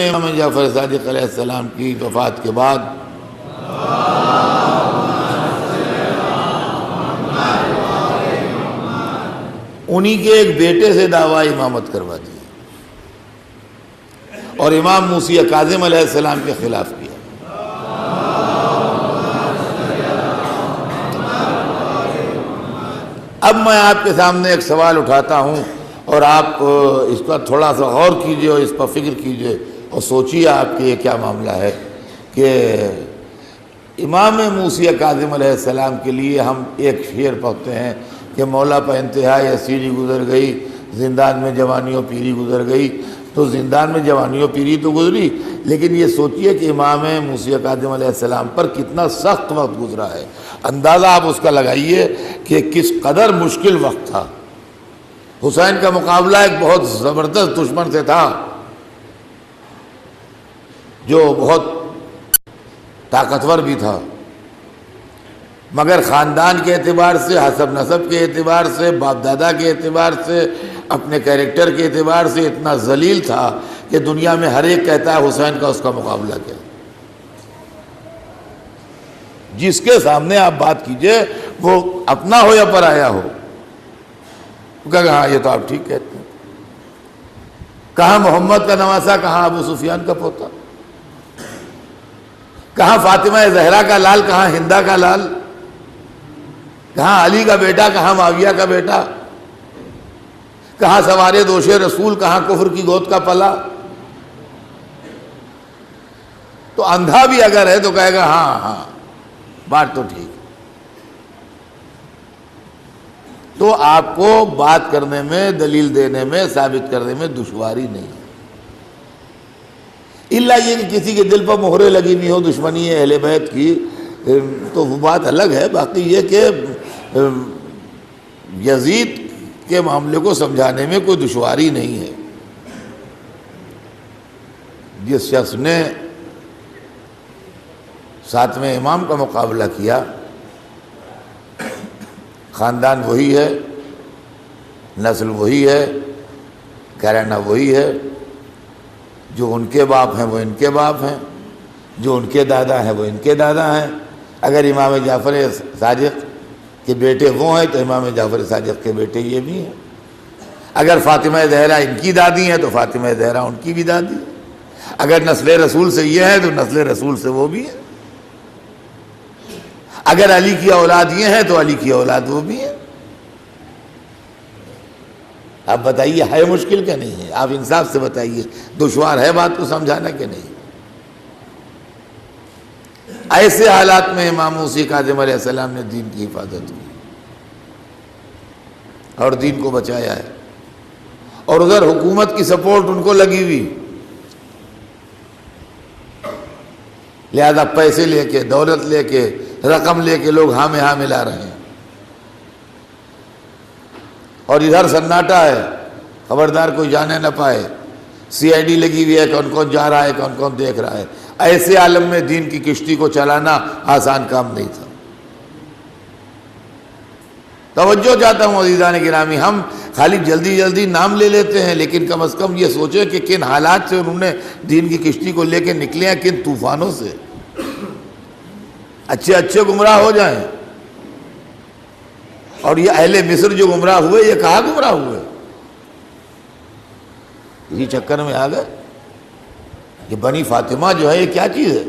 امام جعفر صادق علیہ السلام کی وفات کے بعد انہی کے ایک بیٹے سے دعویٰ امامت کروا دی اور امام موسیٰ کاظم علیہ السلام کے خلاف کیا۔ اب میں آپ کے سامنے ایک سوال اٹھاتا ہوں اور آپ اس پر تھوڑا سا غور کیجئے اور اس پر فکر کیجئے اور سوچیے آپ کے یہ کیا معاملہ ہے کہ امام موسیٰ کاظم علیہ السلام کے لیے ہم ایک شعر پڑھتے ہیں کہ مولا پہ انتہائی اسیری گزر گئی، زندان میں جوانی و پیری گزر گئی۔ تو زندان میں جوانی و پیری تو گزری، لیکن یہ سوچئے کہ امام موسیٰ کاظم علیہ السلام پر کتنا سخت وقت گزرا ہے۔ اندازہ آپ اس کا لگائیے کہ کس قدر مشکل وقت تھا۔ حسین کا مقابلہ ایک بہت زبردست دشمن سے تھا جو بہت طاقتور بھی تھا، مگر خاندان کے اعتبار سے، حسب نسب کے اعتبار سے، باپ دادا کے اعتبار سے، اپنے کیریکٹر کے اعتبار سے اتنا ذلیل تھا کہ دنیا میں ہر ایک کہتا ہے حسین کا اس کا مقابلہ کیا۔ جس کے سامنے آپ بات کیجئے وہ اپنا ہو یا پرایا ہو، وہ کہا ہاں یہ تو آپ ٹھیک کہتے ہیں۔ کہاں محمد کا نواسا، کہاں ابو سفیان کا پوتا، کہاں فاطمہ زہرا کا لال، کہاں ہندا کا لال، کہاں علی کا بیٹا، کہاں معاویہ کا بیٹا، کہاں سوارے دوش رسول، کہاں کفر کی گود کا پلا۔ تو اندھا بھی اگر ہے تو کہے گا ہاں ہاں بات تو ٹھیک۔ تو آپ کو بات کرنے میں، دلیل دینے میں، ثابت کرنے میں دشواری نہیں ہے، الا یہ کہ کسی کے دل پر مہرے لگی ہوئی ہو دشمنی ہے اہل بیت کی تو وہ بات الگ ہے۔ باقی یہ کہ یزید کے معاملے کو سمجھانے میں کوئی دشواری نہیں ہے۔ جس شخص نے ساتویں امام کا مقابلہ کیا، خاندان وہی ہے، نسل وہی ہے، گھرانہ وہی ہے، جو ان کے باپ ہیں وہ ان کے باپ ہیں، جو ان کے دادا ہیں وہ ان کے دادا ہیں۔ اگر امام جعفر صادق کے بیٹے وہ ہیں تو امام جعفر صادق کے بیٹے یہ بھی ہیں۔ اگر فاطمہ زہرا ان کی دادی ہیں تو فاطمہ زہرا ان کی بھی دادی ہے۔ اگر نسل رسول سے یہ ہے تو نسل رسول سے وہ بھی ہے۔ اگر علی کی اولاد یہ ہے تو علی کی اولاد وہ بھی ہے۔ آپ بتائیے ہے مشکل کہ نہیں ہے؟ آپ انصاف سے بتائیے، دشوار ہے بات کو سمجھانا کہ نہیں؟ ایسے حالات میں امام موسیٰ کاظم علیہ السلام نے دین کی حفاظت کی اور دین کو بچایا ہے، اور ادھر حکومت کی سپورٹ ان کو لگی ہوئی، لہذا پیسے لے کے، دولت لے کے، رقم لے کے لوگ ہاں میں ہاں ملا رہے ہیں، اور ادھر سناٹا ہے، خبردار کوئی جانے نہ پائے، سی آئی ڈی لگی ہوئی ہے، کون کون جا رہا ہے، کون کون دیکھ رہا ہے۔ ایسے عالم میں دین کی کشتی کو چلانا آسان کام نہیں تھا۔ توجہ چاہتا ہوں عزیزان گرامی، ہم خالی جلدی جلدی نام لے لیتے ہیں، لیکن کم از کم یہ سوچیں کہ کن حالات سے انہوں نے دین کی کشتی کو لے کے نکلے ہیں، کن طوفانوں سے۔ اچھے اچھے گمراہ ہو جائیں، اور یہ اہل مصر جو گمراہ ہوئے، یہ کہاں گمراہ ہوئے؟ اسی چکر میں آ گئے کہ بنی فاطمہ جو ہے یہ کیا چیز ہے؟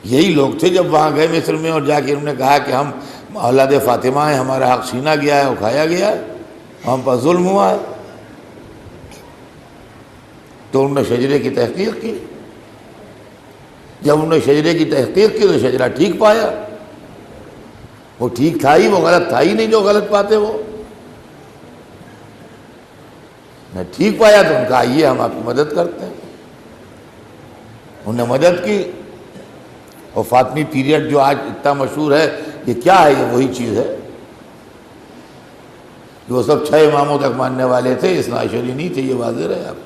یہی لوگ تھے جب وہاں گئے مصر میں اور جا کے انہوں نے کہا کہ ہم اولاد فاطمہ ہیں، ہمارا حق چھینا گیا ہے، اکھایا گیا ہے، ہم پر ظلم ہوا ہے۔ تو انہوں نے شجرے کی تحقیق کی، جب انہوں نے شجرے کی تحقیق کی تو شجرہ ٹھیک پایا۔ وہ ٹھیک تھا ہی، وہ غلط تھا ہی نہیں جو غلط پاتے وہ نے ٹھیک پایا، تو ان کا آئیے ہم آپ کی مدد کرتے ہیں۔ انہوں نے مدد کی، اور فاطمی پیریڈ جو آج اتنا مشہور ہے، یہ کیا ہے؟ یہ وہی چیز ہے کہ وہ سب 6 اماموں تک ماننے والے تھے، اثنا عشری نہیں تھے، یہ واضح رہے آپ۔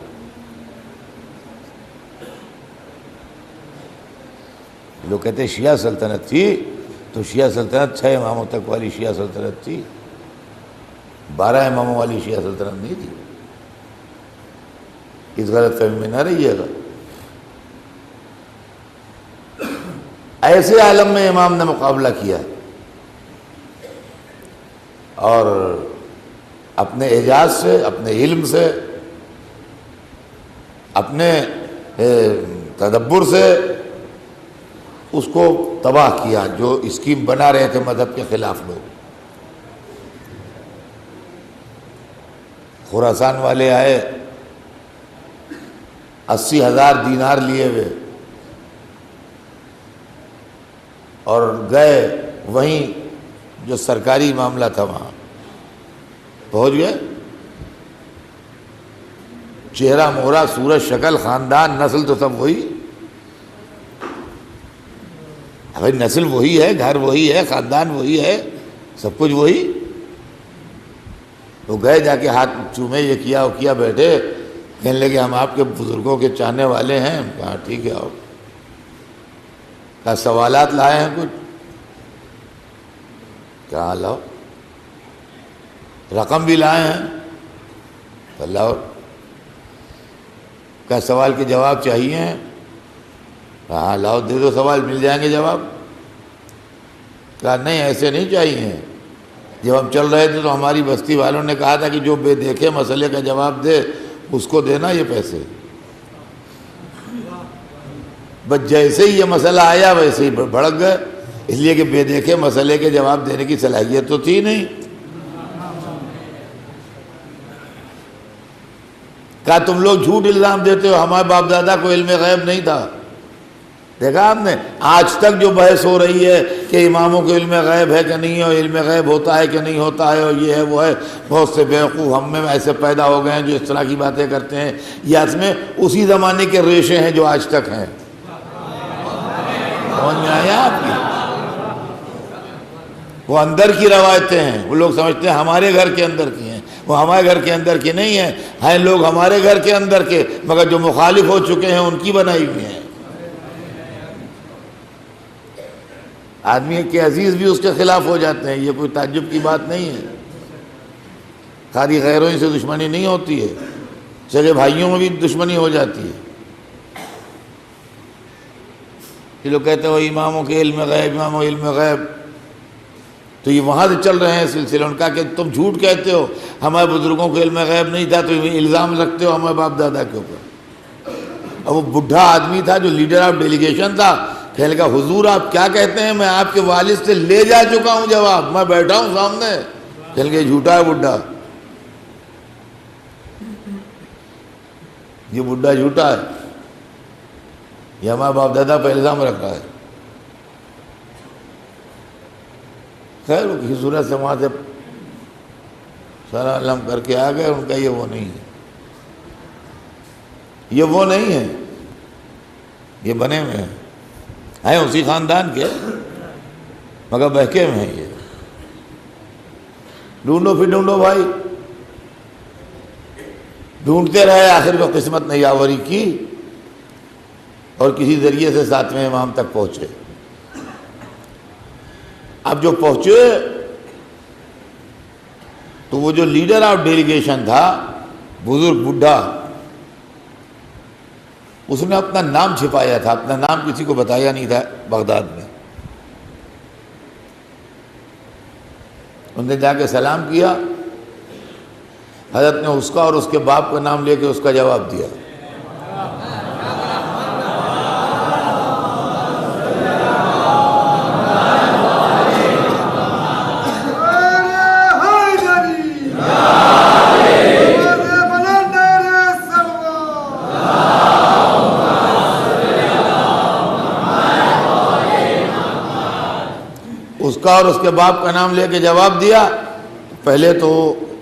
لوگ کہتے ہیں شیعہ سلطنت تھی، تو شیعہ سلطنت 6 اماموں تک والی شیعہ سلطنت تھی، 12 اماموں والی شیعہ سلطنت نہیں تھی۔ اس غلط فہمی میں نہ رہیے گا۔ ایسے عالم میں امام نے مقابلہ کیا اور اپنے اعجاز سے، اپنے علم سے، اپنے تدبر سے اس کو تباہ کیا جو اسکیم بنا رہے تھے مذہب کے خلاف لوگ۔ خراسان والے آئے 80,000 دینار لیے ہوئے اور گئے وہیں جو سرکاری معاملہ تھا وہاں پہنچ گئے۔ چہرہ مہرہ، صورت شکل، خاندان، نسل تو سب وہی، بھائی نسل وہی ہے، گھر وہی ہے، خاندان وہی ہے، سب کچھ وہی۔ تو گئے، جا کے ہاتھ چومے، یہ کیا وہ کیا، بیٹھے، کہنے لگے ہم آپ کے بزرگوں کے چاہنے والے ہیں۔ کہا ٹھیک ہے آؤ۔ کہا سوالات لائے ہیں کچھ؟ کہا لاؤ۔ رقم بھی لائے ہیں؟ لاؤ۔ کہا سوال کے جواب چاہیے ہیں؟ کہا لاؤ، دے دو، سوال مل جائیں گے جواب۔ کہا نہیں ایسے نہیں چاہیے۔ جب ہم چل رہے تھے تو ہماری بستی والوں نے کہا تھا کہ جو بے دیکھے مسئلے کا جواب دے اس کو دینا یہ پیسے۔ بس جیسے ہی یہ مسئلہ آیا ویسے ہی بھڑک گئے، اس لیے کہ بے دیکھے مسئلے کے جواب دینے کی صلاحیت تو تھی نہیں۔ کہا تم لوگ جھوٹ الزام دیتے ہو، ہمارے باپ دادا کو علم غیب نہیں تھا۔ دیکھا آپ نے آج تک جو بحث ہو رہی ہے کہ اماموں کو علم غیب ہے کہ نہیں، اور علم غیب ہوتا ہے کہ نہیں ہوتا ہے، اور یہ ہے وہ ہے، بہت سے بیوقوف ہم میں ایسے پیدا ہو گئے ہیں جو اس طرح کی باتیں کرتے ہیں۔ یہ اس میں اسی زمانے کے ریشے ہیں جو آج تک ہیں۔ سمجھ میں آیا آپ کی؟ وہ اندر کی روایتیں ہیں، وہ لوگ سمجھتے ہیں ہمارے گھر کے اندر کی ہیں، وہ ہمارے گھر کے اندر کی نہیں ہیں، ہیں لوگ ہمارے گھر کے اندر کے، مگر جو مخالف ہو چکے ہیں ان کی بنائی ہوئی ہیں۔ آدمی کے عزیز بھی اس کے خلاف ہو جاتے ہیں، یہ کوئی تعجب کی بات نہیں ہے۔ خالی غیروں ہی سے دشمنی نہیں ہوتی ہے، سگے بھائیوں میں بھی دشمنی ہو جاتی ہے۔ یہ لوگ کہتے ہیں وہ اماموں کے علم غیب، اماموں کے علم غیب، تو یہ وہاں سے چل رہے ہیں سلسلے ان کا کہ تم جھوٹ کہتے ہو، ہمارے بزرگوں کو علم غیب نہیں تھا، تو الزام رکھتے ہو ہمارے باپ دادا کے اوپر۔ اور وہ بڈھا آدمی تھا جو لیڈر آف ڈیلیگیشن تھا، کہنے لگا حضور آپ کیا کہتے ہیں؟ میں آپ کے والد سے لے جا چکا ہوں جواب، میں بیٹھا ہوں سامنے۔ کہنے لگا جھوٹا ہے بڈھا، یہ بڈھا جھوٹا ہے، یہ ہمارا باپ دادا پہ الزام رکھ رہا ہے۔ خیر وہ کسی صورت سے وہاں سے سارا علم کر کے آ گئے، ان کا یہ وہ نہیں ہے، یہ وہ نہیں ہے، یہ بنے ہوئے ہیں اسی خاندان کے مگر بہکے میں ہیں۔ یہ ڈھونڈو پھر ڈھونڈو بھائی، ڈھونڈتے رہے، آخر کو قسمت نے یاوری کی اور کسی ذریعے سے 7ویں امام تک پہنچے۔ اب جو پہنچے تو وہ جو لیڈر آف ڈیلیگیشن تھا، بزرگ بڈھا، اس نے اپنا نام چھپایا تھا، اپنا نام کسی کو بتایا نہیں تھا بغداد میں۔ انہوں نے جا کے سلام کیا، حضرت نے اس کا اور اس کے باپ کا نام لے کے اس کا جواب دیا۔ اس کا اور اس کے باپ کا نام لے کے جواب دیا۔ پہلے تو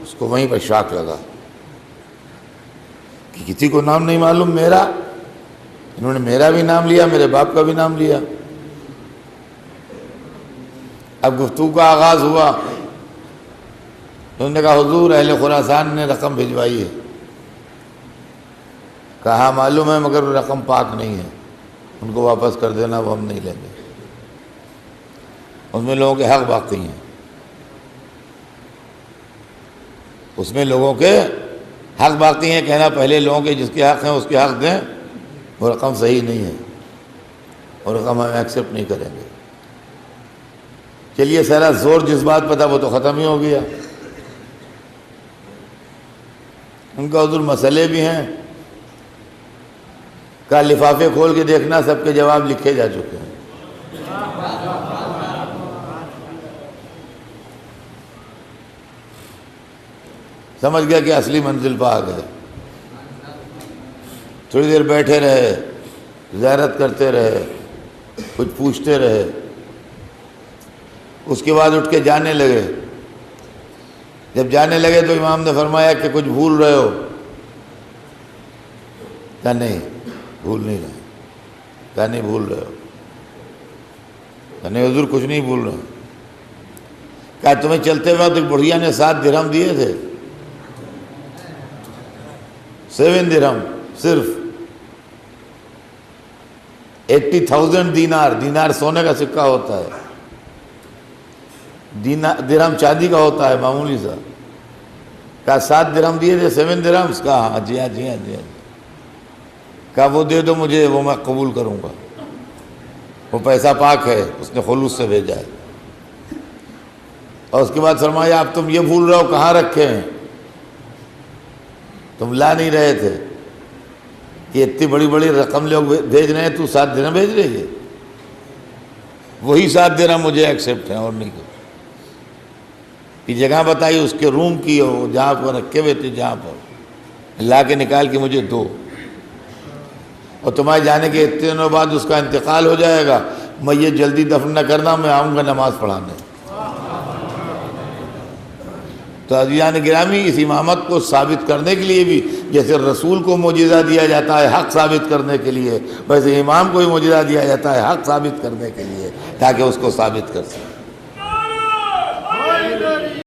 اس کو وہیں پر شاک لگا کہ کسی کو نام نہیں معلوم میرا، انہوں نے میرا بھی نام لیا، میرے باپ کا بھی نام لیا۔ اب گفتگو کا آغاز ہوا، انہوں نے کہا حضور اہل خراسان نے رقم بھجوائی ہے۔ کہا معلوم ہے مگر وہ رقم پاک نہیں ہے، ان کو واپس کر دینا، وہ ہم نہیں لیں گے، اس میں لوگوں کے حق باقی ہیں، اس میں لوگوں کے حق باقی ہیں کہنا پہلے لوگوں کے جس کے حق ہیں اس کے حق دیں، وہ رقم صحیح نہیں ہے، اور رقم ہم ایکسیپٹ نہیں کریں گے۔ چلیے سارا زور جس بات پہ تھا وہ تو ختم ہی ہو گیا۔ ان کا حضور مسئلے بھی ہیں، کا لفافے کھول کے دیکھنا، سب کے جواب لکھے جا چکے ہیں۔ سمجھ گیا کہ اصلی منزل پہ آ گئے۔ تھوڑی دیر بیٹھے رہے، زیارت کرتے رہے، کچھ پوچھتے رہے، اس کے بعد اٹھ کے جانے لگے۔ جب جانے لگے تو امام نے فرمایا کہ کچھ بھول رہے ہو؟ کہا نہیں بھول نہیں رہے۔ کہا نہیں بھول رہے ہو؟ کہا نہیں حضور کچھ نہیں بھول رہے۔ کہا تمہیں چلتے وقت ایک بڑھیا نے 7 درہم دیے تھے، 7 درہم صرف، 80,000 دینار، دینار سونے کا سکہ ہوتا ہے، درہم چاندی کا ہوتا ہے معمولی سا۔ کہا 7 درہم دیے تھے، 7 درہم؟ کہا ہاں جی ہاں جی ہاں جی ہاں۔ کہا وہ دے دو مجھے، وہ میں قبول کروں گا، وہ پیسہ پاک ہے، اس نے خلوص سے بھیجا ہے۔ اور اس کے بعد فرمایا اب تم یہ بھول رہے ہو کہاں رکھے ہیں؟ تم لا نہیں رہے تھے کہ اتنی بڑی بڑی رقم لوگ بھیج رہے ہیں، تو 7 درہم بھیج رہے ہیں؟ وہی 7 درہم مجھے ایکسیپٹ ہیں اور نہیں کرو۔ کہ جگہ بتائی اس کے روم کی ہو جہاں پر رکھے ہوئے تھے، جہاں پر لا کے نکال کے مجھے دو، اور تمہارے جانے کے اتنے دنوں بعد اس کا انتقال ہو جائے گا، میں یہ جلدی دفن نہ کرنا، میں آؤں گا نماز پڑھانے۔ تو عزیزان گرامی، اس امامت کو ثابت کرنے کے لیے بھی جیسے رسول کو معجزہ دیا جاتا ہے حق ثابت کرنے کے لیے، ویسے امام کو بھی معجزہ دیا جاتا ہے حق ثابت کرنے کے لیے، تاکہ اس کو ثابت کر سکے۔